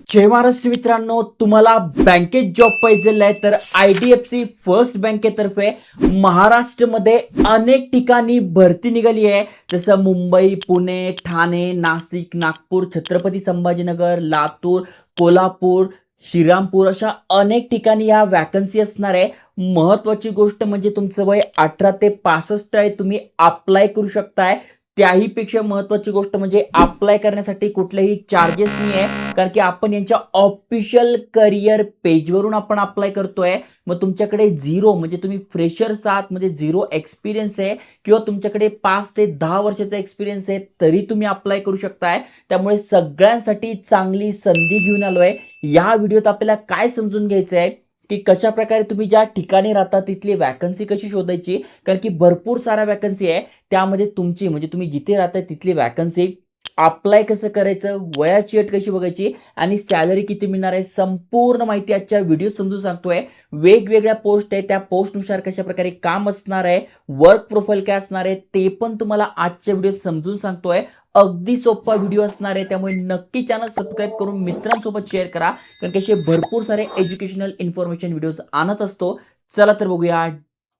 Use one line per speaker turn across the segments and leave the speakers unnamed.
जय महाराष्ट्र मित्रांनो, तुम्हाला बँकेत जॉब पाहिजे आहे तर IDFC फर्स्ट बँकेतर्फे महाराष्ट्रामध्ये अनेक ठिकाणी भरती निघाली आहे. जसं मुंबई, पुणे, ठाणे, नाशिक, नागपूर, छत्रपती संभाजीनगर, लातूर, कोल्हापूर, श्रीरामपूर अशा अनेक ठिकाणी या वॅकन्सी असणार आहे. महत्वाची गोष्ट म्हणजे तुमचं वय 18 ते 65 आहे, तुम्ही अप्लाय करू शकताय. त्याहीपेक्षा महत्वाची गोष्ट म्हणजे अप्लाय करण्यासाठी कुठलेही चार्जेस नाही आहे, कारण की आपण यांच्या ऑफिशियल करिअर पेजवरून आपण अप्लाय करतोय. मग तुमच्याकडे झिरो म्हणजे तुम्ही फ्रेशर्स आहात, म्हणजे झिरो एक्सपिरियन्स आहे किंवा तुमच्याकडे 5 ते 10 वर्षाचा एक्सपिरियन्स आहे तरी तुम्ही अप्लाय करू शकताय. त्यामुळे सगळ्यांसाठी चांगली संधी घेऊन आलोय. या व्हिडिओत आपल्याला काय समजून घ्यायचं आहे की कशा प्रकारे तुम्ही ज्या ठिकाणी राहता तिथली वॅकन्सी कशी शोधायची, कारण की भरपूर साऱ्या वॅकन्सी आहे. त्यामध्ये तुमची म्हणजे तुम्ही जिथे राहताय तिथली वॅकन्सी अप्लाय कसं करायचं, वयाची अट कशी बघायची आणि सॅलरी किती मिळणार आहे, संपूर्ण माहिती आजच्या व्हिडिओत समजून सांगतोय. वेगवेगळ्या पोस्ट आहे, त्या पोस्टनुसार कशा प्रकारे काम असणार आहे, वर्क प्रोफाईल काय असणार आहे ते पण तुम्हाला आजच्या व्हिडिओत समजून सांगतोय. अगदी सोपा व्हिडिओ असणार आहे, त्यामुळे नक्की चॅनल सबस्क्राईब करून मित्रांसोबत शेअर करा, कारण की असे भरपूर सारे एज्युकेशनल इन्फॉर्मेशन व्हिडिओज आणत असतो. चला तर बघूया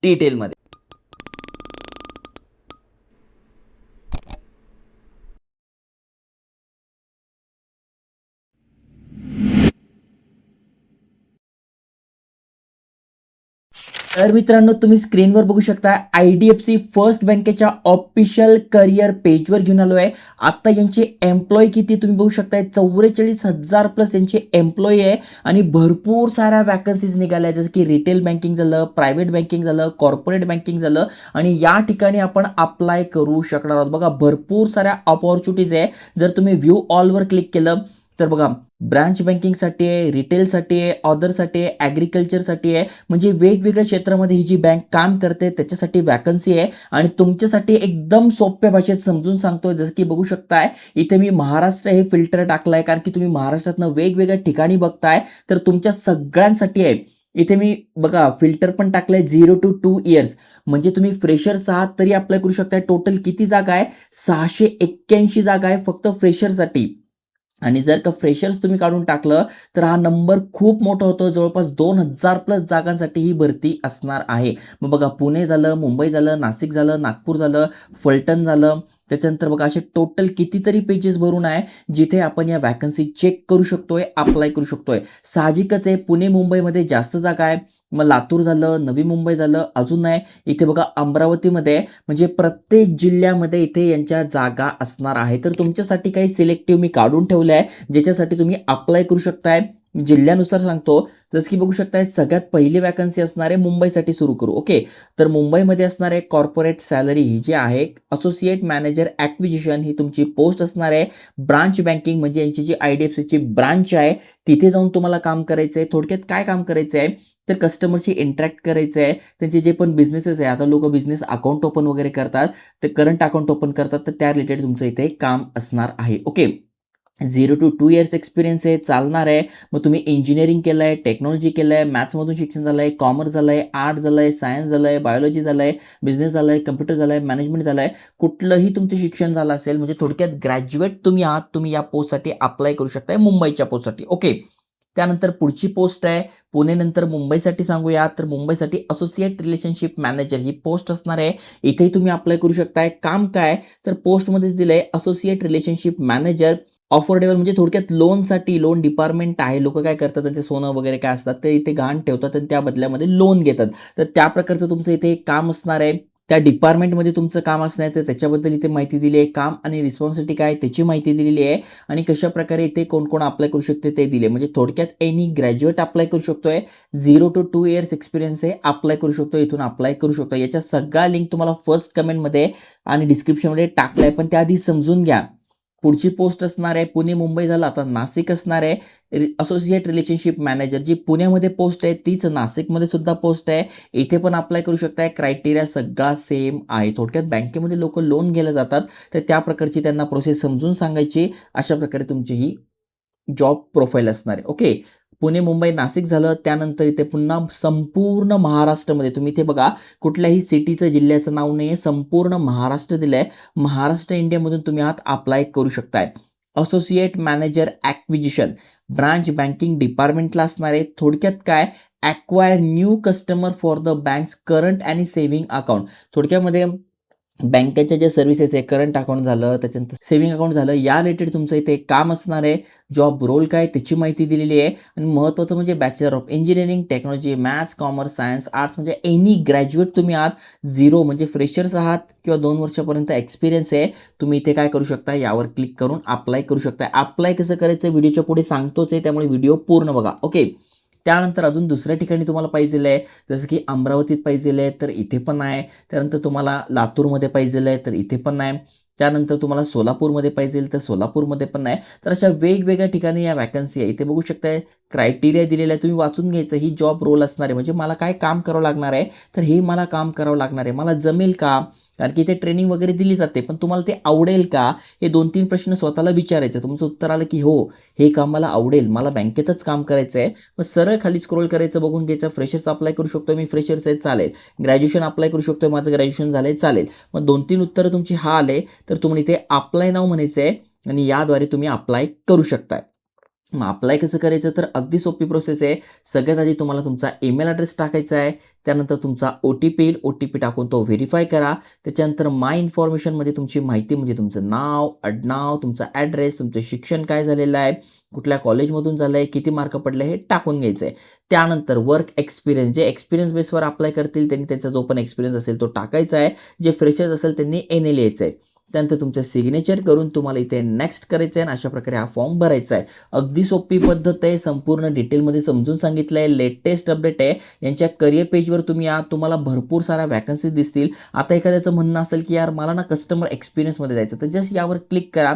डिटेलमध्ये. तर मित्रांनो, तुम्ही स्क्रीनवर बघू शकता IDFC फर्स्ट बँकेच्या ऑफिशियल करिअर पेजवर घेऊन आलो आहे. आता यांचे एम्प्लॉय किती तुम्ही बघू शकताय, 44,000 प्लस यांचे एम्प्लॉय आहे आणि भरपूर साऱ्या वॅकन्सीज निघाल्या, जसं की रिटेल बँकिंग झालं, प्रायव्हेट बँकिंग झालं, कॉर्पोरेट बँकिंग झालं आणि या ठिकाणी आपण अप्लाय करू शकणार आहोत. बघा, भरपूर साऱ्या ऑपॉर्च्युनिटीज आहे. जर तुम्ही व्ह्यू ऑलवर क्लिक केलं तर बघा, ब्रांच बँकिंगसाठी आहे, रिटेलसाठी आहे, ऑदरसाठी आहे, ॲग्रिकल्चरसाठी आहे, म्हणजे वेगवेगळ्या क्षेत्रामध्ये ही जी बँक काम करते त्याच्यासाठी वॅकन्सी आहे. आणि तुमच्यासाठी एकदम सोप्या भाषेत समजून सांगतोय. जसं की बघू शकताय इथे मी महाराष्ट्र हे फिल्टर टाकलंय, कारण की तुम्ही महाराष्ट्रातनं वेगवेगळ्या ठिकाणी बघताय, तर तुमच्या सगळ्यांसाठी आहे. इथे मी बघा फिल्टर पण टाकलंय 0 to 2 इयर्स, म्हणजे तुम्ही फ्रेशर्स आहात तरी अप्लाय करू शकताय. टोटल किती जागा आहे, 681 जागा आहे फक्त फ्रेशरसाठी. आणि जर का फ्रेशर्स तुम्ही काढून टाकलं तर हा नंबर खूप मोठा होतो, जवळपास 2000 प्लस जागांसाठी ही भरती असणार आहे. मग बघा, पुणे झालं, मुंबई झालं, नाशिक झालं, नागपूर झालं, फलटण झालं, त्याच्यानंतर बघा असे टोटल कितीतरी पेजेस भरून आहे जिथे आपण या वॅकन्सी चेक करू शकतोय, अप्लाय करू शकतोय. साहजिकच आहे, पुणे मुंबईमध्ये जास्त जागा आहे. मग लातूर झालं, नवी मुंबई झालं, अजून आहे इथे बघा अमरावतीमध्ये, म्हणजे प्रत्येक जिल्ह्यामध्ये इथे यांच्या जागा असणार आहे. तर तुमच्यासाठी काही सिलेक्टिव्ह मी काढून ठेवले आहे ज्याच्यासाठी तुम्ही अप्लाय करू शकताय. जिल्ह्यानुसार सांगतो, जसं की बघू शकताय सगळ्यात पहिली वॅकन्सी असणार आहे मुंबईसाठी. सुरू करू. ओके, तर मुंबईमध्ये असणार आहे कॉर्पोरेट सॅलरी ही जी आहे, असोसिएट मॅनेजर ॲक्विजिशन ही तुमची पोस्ट असणार आहे. ब्रांच बँकिंग म्हणजे यांची जी IDFCची ब्रांच आहे तिथे जाऊन तुम्हाला काम करायचं आहे. थोडक्यात काय काम करायचं आहे तर कस्टमरशी इंटरॅक्ट करायचं आहे. त्यांचे जे पण बिझनेसेस आहे, आता लोक बिझनेस अकाउंट ओपन वगैरे करतात, ते करंट अकाउंट ओपन करतात, तर त्या रिलेटेड तुमचं इथे काम असणार आहे. ओके, 0 to 2 इयर्स एक्सपिरियन्स आहे, चालणार आहे. मग तुम्ही इंजिनिअरिंग केलं आहे, टेक्नॉलॉजी केलं आहे, मॅथ्समधून शिक्षण झालं आहे, कॉमर्स झालं आहे, आर्ट झालं आहे, सायन्स झालं आहे, बायोलॉजी झालं आहे, बिझनेस झालं आहे, कम्प्युटर झालं आहे, मॅनेजमेंट झालं आहे, कुठलंही तुमचं शिक्षण झालं असेल, म्हणजे थोडक्यात ग्रॅज्युएट तुम्ही आहात, तुम्ही या पोस्टसाठी अप्लाय करू शकताय मुंबईच्या पोस्टसाठी. ओके, त्यानंतर पुढची पोस्ट आहे पुणे नंतर मुंबईसाठी सांगूया, तर मुंबईसाठी असोसिएट रिलेशनशिप मॅनेजर ही पोस्ट असणार आहे. इथेही तुम्ही अप्लाय करू शकताय. काम काय तर पोस्टमध्येच दिलंय असोसिएट रिलेशनशिप मॅनेजर. अफोर्डेबल म्हणजे थोडक्यात लोनसाठी, लोन डिपार्टमेंट आहे. लोक काय करतात, त्यांचे सोनं वगैरे काय असतात ते इथे गहाण ठेवतात आणि त्या बदल्यामध्ये लोन घेतात. तर त्या प्रकारचं तुमचं इथे काम असणार आहे. त्या डिपार्टमेंटमध्ये तुमचं काम असणार आहे, तर त्याच्याबद्दल इथे माहिती दिली आहे. काम आणि रिस्पॉन्सिबिलिटी काय त्याची माहिती दिलेली आहे आणि कशा प्रकारे इथे कोण कोण अप्लाय करू शकते ते दिले. म्हणजे थोडक्यात एनी ग्रॅज्युएट अप्लाय करू शकतोय. 0 to 2 इयर्स एक्सपिरियन्स आहे, अप्लाय करू शकतो, इथून अप्लाय करू शकतो. याच्या सगळ्या लिंक तुम्हाला फर्स्ट कमेंटमध्ये आणि डिस्क्रिप्शनमध्ये टाकलाय, पण त्याआधी समजून घ्या. पुढची पोस्ट असणार आहे पुणे मुंबई झालं, आता नाशिक असणार आहे. असोसिएट रिलेशनशिप मॅनेजर जी पुण्यामध्ये पोस्ट आहे तीच नाशिकमध्ये सुद्धा पोस्ट आहे. इथे पण अप्लाय करू शकताय. क्रायटेरिया सगळा सेम आहे. थोडक्यात बँकेमध्ये लोक लोन घ्यायला जातात, तर त्या प्रकारची त्यांना प्रोसेस समजून सांगायची. अशा प्रकारे तुमची ही जॉब प्रोफाईल असणार आहे. ओके, पुणे मुंबई नाशिक झालं, त्यानंतर इथे पुन्हा संपूर्ण महाराष्ट्रामध्ये तुम्ही इथे बघा कुठल्याही सिटीचं जिल्ह्याचं नाव नाही आहे, संपूर्ण महाराष्ट्र दिलंय. महाराष्ट्र इंडियामधून तुम्ही आहात, अप्लाय करू शकताय. Associate manager acquisition, branch banking डिपार्टमेंटला असणार आहे. थोडक्यात काय, acquire new customer for the banks current आणि सेव्हिंग अकाउंट. थोडक्यामध्ये बँकेच्या ज्या सर्व्हिसेस आहे, करंट अकाउंट झालं, त्याच्यानंतर सेव्हिंग अकाउंट झालं, या रिलेटेड तुमचं इथे काम असणार आहे. जॉब रोल काय त्याची माहिती दिलेली आहे. आणि महत्त्वाचं म्हणजे bachelor of engineering, technology, maths, commerce, science, arts म्हणजे एनी ग्रॅज्युएट तुम्ही आहात, झिरो म्हणजे फ्रेशर्स आहात किंवा 2 वर्षापर्यंत एक्सपिरियन्स आहे, तुम्ही इथे काय करू शकता, यावर क्लिक करून अप्लाय करू शकता. अप्लाय कसं करायचं व्हिडिओच्या पुढे सांगतोच आहे, त्यामुळे व्हिडिओ पूर्ण बघा. ओके. त्यानंतर अजून दुसऱ्या ठिकाणी तुम्हाला पाहिजे आहे, जसं की अमरावतीत पाहिजे आहे तर इथे पण आहे. त्यानंतर तुम्हाला लातूरमध्ये पाहिजे आहे तर इथे पण आहे. त्यानंतर तुम्हाला सोलापूरमध्ये पाहिजे तर सोलापूरमध्ये पण आहे. तर अशा वेगवेगळ्या ठिकाणी या वॅकन्सी आहे. इथे बघू शकताय क्रायटेरिया दिलेला आहे, तुम्ही वाचून घ्यायचं. ही जॉब रोल असणार आहे, म्हणजे मला काय काम करावं लागणार आहे, तर हे मला काम करावं लागणार आहे, मला जमेल का, कारण की इथे ट्रेनिंग वगैरे दिली जाते, पण तुम्हाला ते आवडेल का, हे 2-3 प्रश्न स्वतःला विचारायचं. तुमचं उत्तर आलं की हो हे काम मला आवडेल, मला बँकेतच काम करायचं आहे, मग सरळ खाली स्क्रोल करायचं, बघून घ्यायचं. फ्रेशर्स अप्लाय करू शकतो मी, फ्रेशर्स आहे चालेल. ग्रॅज्युएशन अप्लाय करू शकतो, माझं ग्रॅज्युएशन झालंय चालेल. मग 2-3 उत्तरं तुमची हा आले तर तुम्हाला इथे अप्लाय नाव म्हणायचं आहे आणि याद्वारे तुम्ही अप्लाय करू शकताय. मग अप्लाय कसं करायचं, तर अगदी सोपी प्रोसेस आहे. सगळ्यात आधी तुम्हाला तुमचा ईमेल ॲड्रेस टाकायचा आहे. त्यानंतर तुमचा OTP येईल, OTP टाकून तो व्हेरीफाय करा. त्याच्यानंतर माय इन्फॉर्मेशनमध्ये तुमची माहिती म्हणजे तुमचं नाव, आडनाव, तुमचा ॲड्रेस, तुमचं शिक्षण काय झालेलं आहे, कुठल्या कॉलेजमधून झालं आहे, किती मार्क पडले, हे टाकून घ्यायचं आहे. त्यानंतर वर्क एक्सपिरियन्स, जे एक्सपिरियन्स बेसवर अप्लाय करतील त्यांनी त्यांचा जो पण एक्सपिरियन्स असेल तो टाकायचा आहे. जे फ्रेशर्स असेल त्यांनी NA लिहायचं आहे. त्यानंतर तुमचं सिग्नेचर करून तुम्हाला इथे नेक्स्ट करायचं आहे आणि अशा प्रकारे हा फॉर्म भरायचा आहे. अगदी सोपी पद्धत आहे, संपूर्ण डिटेलमध्ये समजून सांगितलं आहे, लेटेस्ट अपडेट आहे. यांच्या करिअर पेजवर तुम्ही या, तुम्हाला भरपूर साऱ्या वॅकन्सी दिसतील. आता एखाद्याचं म्हणणं असेल की यार मला ना कस्टमर एक्सपिरियन्समध्ये जायचं, तर जस्ट यावर क्लिक करा.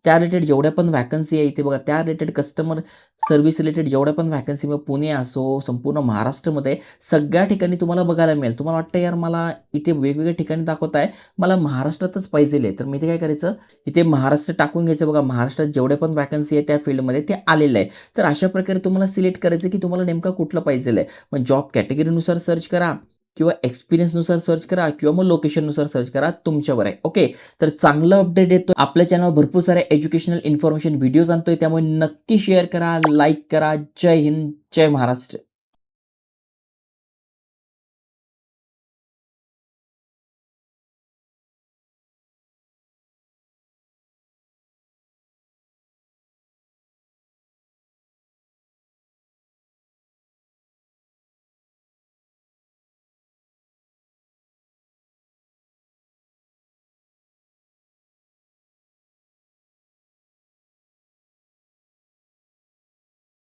त्या रिलेटेड जेवढ्या पण वॅकन्सी आहे इथे बघा, त्या रिलेटेड कस्टमर सर्व्हिस रिलेटेड जेवढ्या पण वॅकन्सी, मग पुणे असो, संपूर्ण महाराष्ट्रामध्ये सगळ्या ठिकाणी तुम्हाला बघायला मिळेल. तुम्हाला वाटतं यार मला इथे वेगवेगळ्या ठिकाणी दाखवत आहे, मला महाराष्ट्रातच पाहिजे आहे, तर मी इथे काय करायचं, इथे महाराष्ट्र टाकून घ्यायचं. बघा महाराष्ट्रात जेवढे पण वॅकन्सी आहे त्या फील्डमध्ये ते आलेलं आहे. तर अशा प्रकारे तुम्हाला सिलेक्ट करायचं की तुम्हाला नेमका कुठलं पाहिजे आहे. मग जॉब कॅटेगरीनुसार सर्च करा किंवा एक्सपिरियन्सनुसार सर्च करा किंवा मग लोकेशननुसार सर्च करा, तुमच्यावर आहे. ओके. तर चांगलं अपडेट येतो आपल्या चॅनलवर, भरपूर सारे एज्युकेशनल इन्फॉर्मेशन व्हिडिओज आणतोय, त्यामुळे नक्की शेअर करा, लाईक करा. जय हिंद, जय महाराष्ट्र.